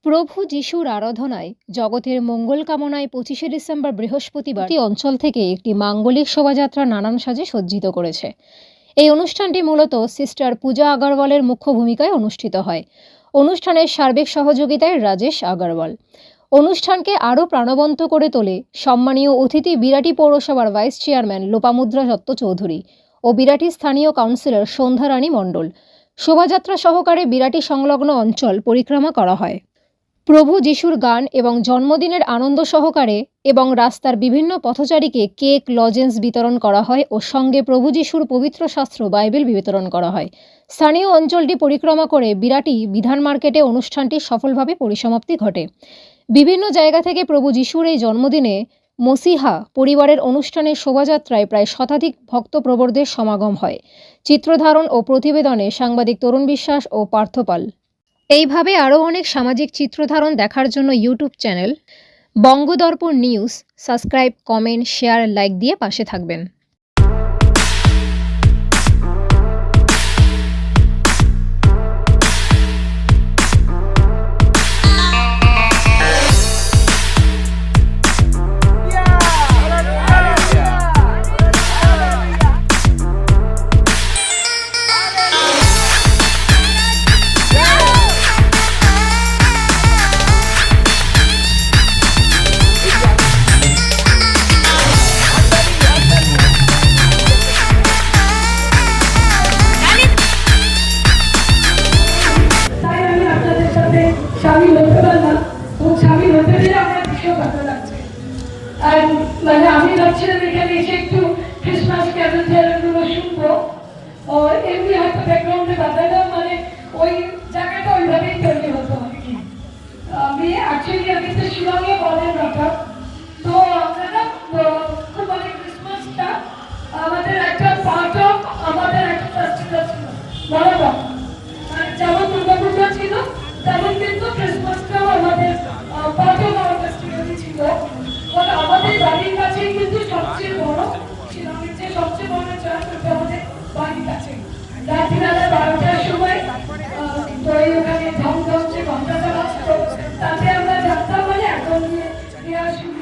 প্রভু যিশুর আরাধনায় জগতের মঙ্গল কামনায় 25শে ডিসেম্বর বৃহস্পতিবার অঞ্চল থেকে একটি মাঙ্গলিক শোভাযাত্রা নানান সাজে সজ্জিত করেছে। এই অনুষ্ঠানটি মূলত সিস্টার পূজা আগরওয়ালের মুখ্য ভূমিকায় অনুষ্ঠিত হয়। অনুষ্ঠানের সার্বিক সহযোগিতায় রাজেশ আগরওয়াল। অনুষ্ঠানকে আরও প্রাণবন্ত করে তোলে সম্মানীয় অতিথি বিরাটি পৌরসভার ভাইস চেয়ারম্যান লোপামুদ্রা দত্ত চৌধুরী ও বিরাটি স্থানীয় কাউন্সিলর সন্ধ্যা রানী মণ্ডল। শোভাযাত্রা সহকারে বিরাটি সংলগ্ন অঞ্চল পরিক্রমা করা হয়। প্রভু যিশুর গান এবং জন্মদিনের আনন্দ সহকারে এবং রাস্তার বিভিন্ন পথচারীকে কেক লজেন্স বিতরণ করা হয় ও সঙ্গে প্রভু যিশুর পবিত্র শাস্ত্র বাইবেল বিতরণ করা হয়। স্থানীয় অঞ্চলটি পরিক্রমা করে বিরাটি বিধান মার্কেটে অনুষ্ঠানটির সফলভাবে পরিসমাপ্তি ঘটে। বিভিন্ন জায়গা থেকে প্রভু যিশুর এই জন্মদিনে মসিহা পরিবারের অনুষ্ঠানের শোভাযাত্রায় প্রায় শতাধিক ভক্তপ্রবরদের সমাগম হয়। চিত্রধারণ ও প্রতিবেদনে সাংবাদিক তরুণ বিশ্বাস ও পার্থপাল। এইভাবে আরও অনেক সামাজিক চিত্রধারণ দেখার জন্য YouTube channel Bangadarpan news subscribe, comment, share, like দিয়ে পাশে থাকবেন। শামিল হতে পারলাম এবং শামিল হতে পেরে আমার ভীষণ ভালো লাগছে। আর মানে আমি ভাবছিলাম এখানে এসে একটু ক্রিসমাস ক্যালেন্ডারগুলো শুনবো, ও এমনি হয়তো ব্যাকগ্রাউন্ডে বাজালাম, মানে ওই জায়গাটা ওইভাবেই তৈরি হতো আর কি। আমি তো শিলংয়ে বলেন রকম, তো আমরা না খুব মানে ক্রিসমাসটা আমাদের একটা পার্ট অফ আমাদের একটা ফেস্টিভ্যাল ছিল বরাবর। যেমন দুর্গাপূজা ছিল তেমন কিন্তু ক্রিসমাসটাও আমাদের পার্ট অফ আমার ফেস্টিভ্যালই ছিল। আমাদের বাড়ির কাছেই কিন্তু সবচেয়ে বড় শিলংয়ের যে সবচেয়ে বড় চার্চ ওটা আমাদের বাড়ির কাছে। রাত্রি বেলা 12টার সময় ওখানে ধমধম যে ঘন্টাটা বাজতো তাতে আমরা জানতাম মানে এখন নিয়ে দেওয়া শুরু।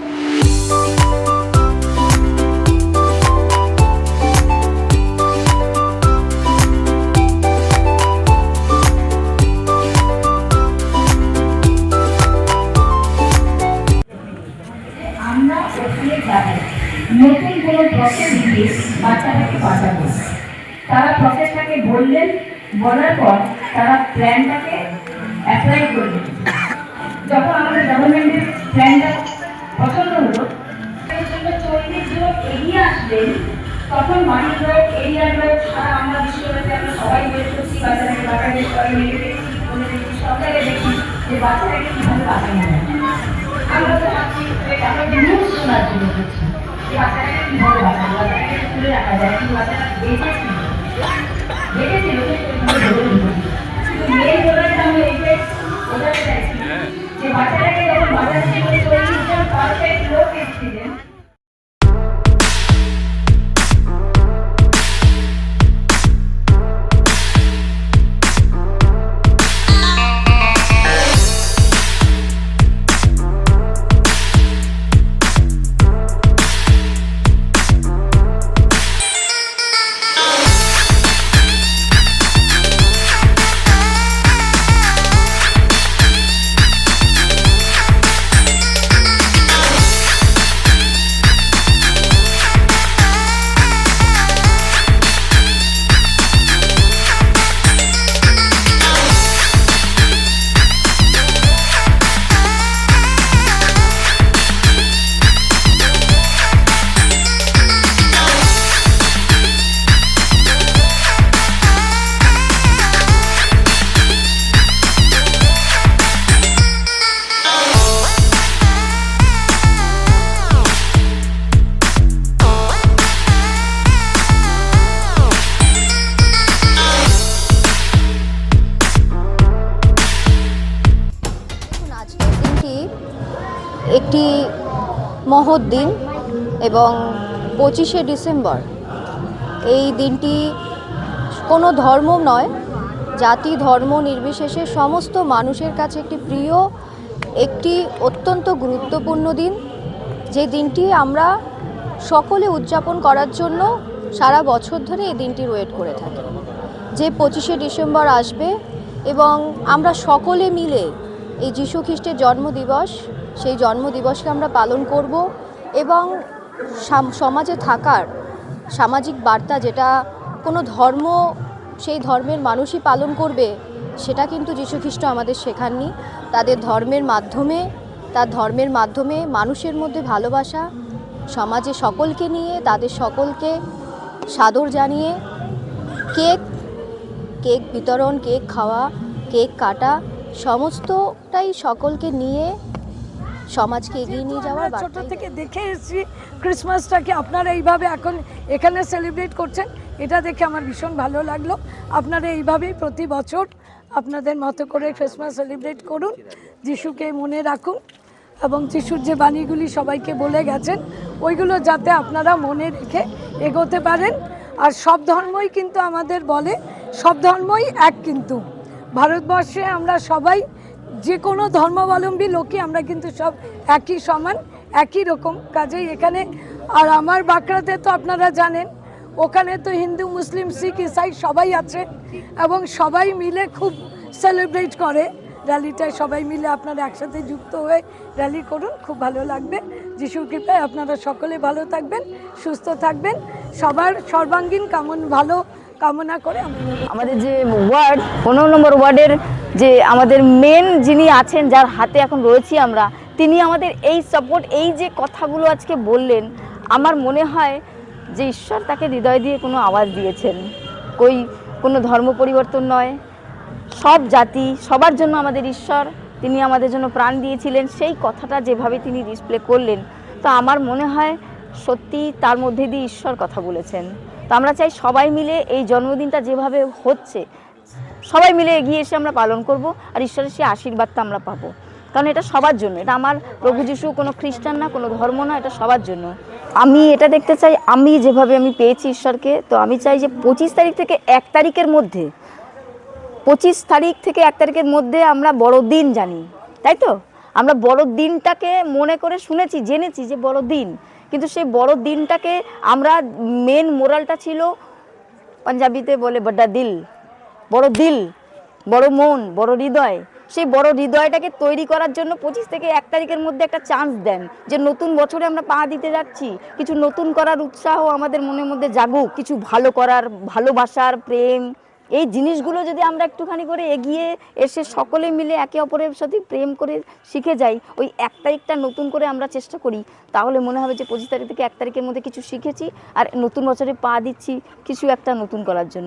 আমরা ওখানে যাবো, নতুন কোনো প্রসেস দিয়ে বাচ্চাটাকে পাঠাবো। তারা প্রসেসটাকে বললেন, বলার পর তারা প্ল্যানটাকে অ্যাপ্লাই করলেন। যখন আমাদের গভর্নমেন্টের প্ল্যানটা পছন্দ হলো, তৈরির জন্য এগিয়ে আসলেন, তখন বাড়ির লোক, এরিয়ার লোক, সারা আমরা বিশ্বব্যাপী আমরা সবাই বের করছি বাচ্চাটাকে বাচ্চাদের সবাই মিলে দেখছি, সরকারে দেখি যে বাচ্চাটাকে কীভাবে বাঁচানো যায়। আমরা তো ভাবছি আমরা নিউজ শোনার জন্য করছি যে বাচ্চাটাকে কীভাবে বাঁচানো, বাচ্চাটাকে তুলে রাখা যায়, কিন্তু বাচ্চাটা দেখেছিল কিন্তু মেয়ে বলাটা আমরা এইটাই বোঝাতে চাইছি যে বাচ্চাটাকে যখন বাঁচাচ্ছি তৈরি পারফেক্ট লোক এসেছিলেন। একটি মহৎ দিন এবং 25শে ডিসেম্বর এই দিনটি কোনো ধর্ম নয়, জাতি ধর্ম নির্বিশেষে সমস্ত মানুষের কাছে একটি প্রিয়, একটি অত্যন্ত গুরুত্বপূর্ণ দিন, যে দিনটি আমরা সকলে উদযাপন করার জন্য সারা বছর ধরে এই দিনটির ওয়েট করে থাকি। যে 25শে ডিসেম্বর আসবে এবং আমরা সকলে মিলে এই যীশু খ্রিস্টের জন্মদিবস, সেই জন্মদিবসকে আমরা পালন করব এবং সমাজে থাকার সামাজিক বার্তা, যেটা কোনো ধর্ম সেই ধর্মের মানুষই পালন করবে, সেটা কিন্তু যীশু খ্রিস্ট আমাদের শেখাননি। তার ধর্মের মাধ্যমে মানুষের মধ্যে ভালোবাসা, সমাজে সকলকে নিয়ে তাদের সকলকে সাদর জানিয়ে কেক বিতরণ, কেক খাওয়া, কেক কাটা, সমস্তটাই সকলকে নিয়ে সমাজকে এগিয়ে নিয়ে যাওয়ার ছোট বার্তাই থেকে দেখে এসেছি ক্রিসমাসটাকে আপনারা এইভাবে এখন এখানে সেলিব্রেট করছেন, এটা দেখে আমার ভীষণ ভালো লাগলো। আপনারা এইভাবেই প্রতি বছর আপনাদের মতো করে ক্রিসমাস সেলিব্রেট করুন, যিশুকে মনে রাখুন এবং যিশুর যে বাণীগুলি সবাইকে বলে গেছেন ওইগুলো যাতে আপনারা মনে রেখে এগোতে পারেন। আর সব ধর্মই কিন্তু আমাদের বলে, সব ধর্মই এক, কিন্তু ভারতবর্ষে আমরা সবাই যে কোনো ধর্মাবলম্বী লোকই আমরা কিন্তু সব একই সমান, একই রকম। কাজেই এখানে আর আমার বাঁকড়াতে তো আপনারা জানেন, ওখানে তো হিন্দু, মুসলিম, শিখ, ইসাই সবাই আছে এবং সবাই মিলে খুব সেলিব্রেট করে র্যালিটায়। সবাই মিলে আপনারা একসাথে যুক্ত হয়ে র্যালি করুন, খুব ভালো লাগবে। যিশুর কৃপায় আপনারা সকলে ভালো থাকবেন, সুস্থ থাকবেন, সবার সর্বাঙ্গীন ভালো কামনা করে আমাদের যে ওয়ার্ড 15 নম্বর ওয়ার্ডের যে আমাদের মেন যিনি আছেন, যার হাতে এখন রয়েছি আমরা, তিনি আমাদের এই সাপোর্ট, এই যে কথাগুলো আজকে বললেন, আমার মনে হয় যে ঈশ্বর তাকে হৃদয় দিয়ে কোনো আওয়াজ দিয়েছেন। কোনো ধর্ম পরিবর্তন নয়, সব জাতি, সবার জন্য আমাদের ঈশ্বর, তিনি আমাদের জন্য প্রাণ দিয়েছিলেন, সেই কথাটা যেভাবে তিনি ডিসপ্লে করলেন, তো আমার মনে হয় সত্যি তার মধ্যে দিয়ে ঈশ্বর কথা বলেছেন। তো আমরা চাই সবাই মিলে এই জন্মদিনটা যেভাবে হচ্ছে, সবাই মিলে এগিয়ে এসে আমরা পালন করব, আর ঈশ্বরের সেই আশীর্বাদটা আমরা পাবো। কারণ এটা সবার জন্য, এটা আমার প্রভু যিশু কোনো খ্রিস্টান না, কোনো ধর্ম না, এটা সবার জন্য। আমি এটা দেখতে চাই, আমি যেভাবে পেয়েছি ঈশ্বরকে, তো আমি চাই যে 25 তারিখ থেকে 1 তারিখের মধ্যে, 25 তারিখ থেকে 1 তারিখের মধ্যে আমরা বড়দিন জানি, তাই তো? আমরা বড়দিনটাকে মনে করে শুনেছি, জেনেছি যে বড়দিন, কিন্তু সেই বড় দিনটাকে আমরা মেন মোরালটা ছিল, পাঞ্জাবিতে বলে বড় দিল, বড় মন, বড় হৃদয়। সেই বড় হৃদয়টাকে তৈরি করার জন্য 25 থেকে 1 তারিখের মধ্যে একটা চান্স দেন, যে নতুন বছরে আমরা পা দিতে যাচ্ছি, কিছু নতুন করার উৎসাহ আমাদের মনের মধ্যে জাগুক, কিছু ভালো করার, ভালোবাসার, প্রেম, এই জিনিসগুলো যদি আমরা একটুখানি করে এগিয়ে এসে সকলে মিলে একে অপরের সাথে প্রেম করে শিখে যাই, ওই 1 তারিখটা নতুন করে আমরা চেষ্টা করি, তাহলে মনে হবে যে 25 তারিখ থেকে 1 তারিখের মধ্যে কিছু শিখেছি আর নতুন বছরে পা দিচ্ছি কিছু একটা নতুন করার জন্য।